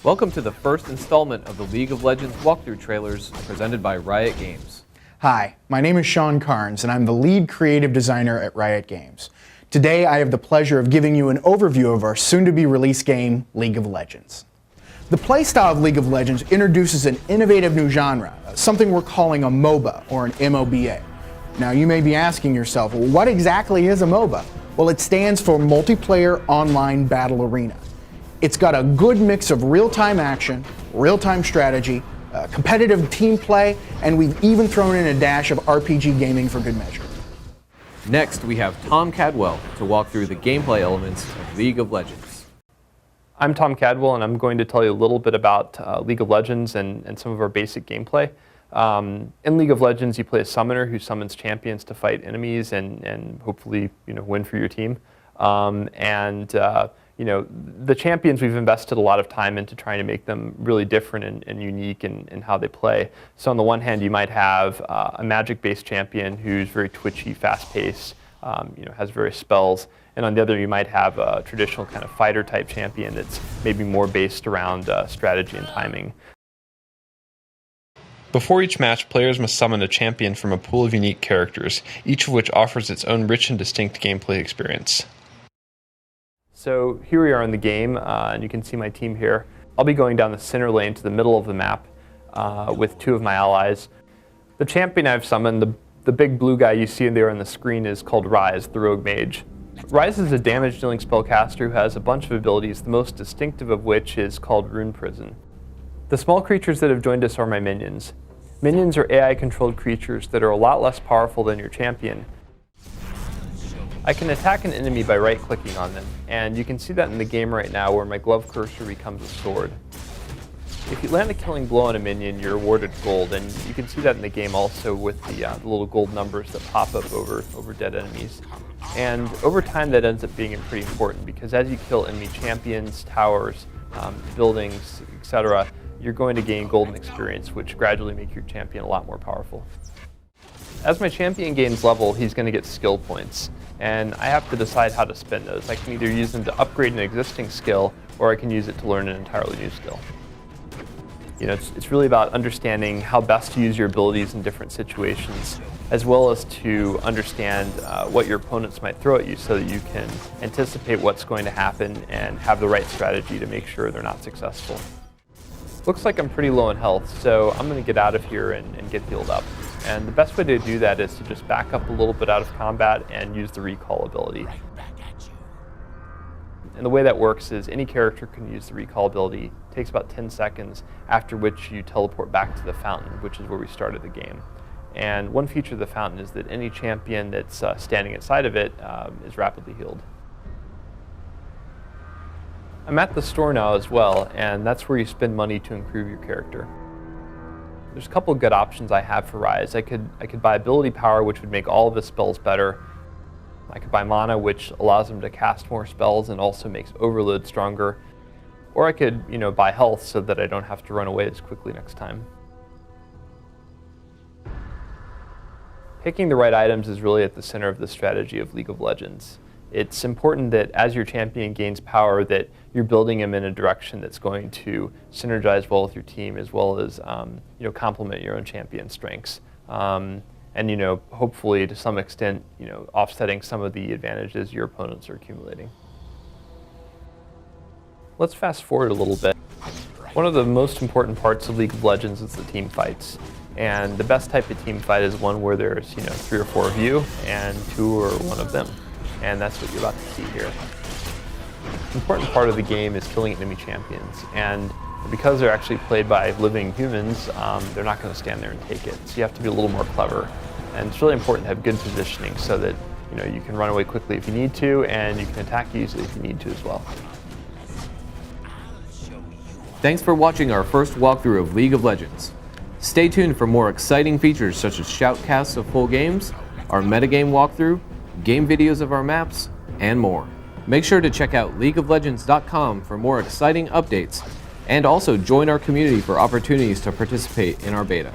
Welcome to the first installment of the League of Legends walkthrough trailers presented by Riot Games. Hi, my name is Sean Carnes and I'm the lead creative designer at Riot Games. Today I have the pleasure of giving you an overview of our soon-to-be released game, League of Legends. The playstyle of League of Legends introduces an innovative new genre, something we're calling a MOBA or an MOBA. Now you may be asking yourself, well, what exactly is a MOBA? Well, it stands for Multiplayer Online Battle Arena. It's got a good mix of real-time action, real-time strategy, competitive team play, and we've even thrown in a dash of RPG gaming for good measure. Next, we have Tom Cadwell to walk through the gameplay elements of League of Legends. I'm Tom Cadwell, and I'm going to tell you a little bit about League of Legends and some of our basic gameplay. In League of Legends, you play a summoner who summons champions to fight enemies and hopefully win for your team. The champions, we've invested a lot of time into trying to make them really different and unique in how they play. So on the one hand, you might have a magic-based champion who's very twitchy, fast-paced, has various spells. And on the other, you might have a traditional kind of fighter-type champion that's maybe more based around strategy and timing. Before each match, players must summon a champion from a pool of unique characters, each of which offers its own rich and distinct gameplay experience. So here we are in the game, and you can see my team here. I'll be going down the center lane to the middle of the map with two of my allies. The champion I've summoned, the big blue guy you see there on the screen, is called Ryze, the rogue mage. Ryze is a damage-dealing spellcaster who has a bunch of abilities, the most distinctive of which is called Rune Prison. The small creatures that have joined us are my minions. Minions are AI-controlled creatures that are a lot less powerful than your champion. I can attack an enemy by right-clicking on them, and you can see that in the game right now where my glove cursor becomes a sword. If you land a killing blow on a minion, you're awarded gold, and you can see that in the game also with the little gold numbers that pop up over dead enemies. And over time that ends up being pretty important because as you kill enemy champions, towers, buildings, etc., you're going to gain golden experience, which gradually make your champion a lot more powerful. As my champion gains level, he's going to get skill points. And I have to decide how to spend those. I can either use them to upgrade an existing skill, or I can use it to learn an entirely new skill. It's really about understanding how best to use your abilities in different situations, as well as to understand what your opponents might throw at you so that you can anticipate what's going to happen and have the right strategy to make sure they're not successful. Looks like I'm pretty low in health, so I'm going to get out of here and get healed up. And the best way to do that is to just back up a little bit out of combat and use the recall ability. And the way that works is any character can use the recall ability. It takes about 10 seconds, after which you teleport back to the fountain, which is where we started the game. And one feature of the fountain is that any champion that's standing inside of it is rapidly healed. I'm at the store now as well, and that's where you spend money to improve your character. There's a couple of good options I have for Ryze. I could buy ability power, which would make all of his spells better. I could buy mana, which allows him to cast more spells and also makes overload stronger. Or I could, buy health so that I don't have to run away as quickly next time. Picking the right items is really at the center of the strategy of League of Legends. It's important that as your champion gains power that you're building him in a direction that's going to synergize well with your team as well as complement your own champion strengths. Hopefully to some extent, offsetting some of the advantages your opponents are accumulating. Let's fast forward a little bit. One of the most important parts of League of Legends is the team fights. And the best type of team fight is one where there's 3 or 4 of you and 2 or 1 of them. And that's what you're about to see here. An important part of the game is killing enemy champions, and because they're actually played by living humans, they're not going to stand there and take it. So you have to be a little more clever, and it's really important to have good positioning so that you can run away quickly if you need to, and you can attack easily if you need to as well. Thanks for watching our first walkthrough of League of Legends. Stay tuned for more exciting features such as shoutcasts of full games, our metagame walkthrough, game videos of our maps, and more. Make sure to check out leagueoflegends.com for more exciting updates, and also join our community for opportunities to participate in our beta.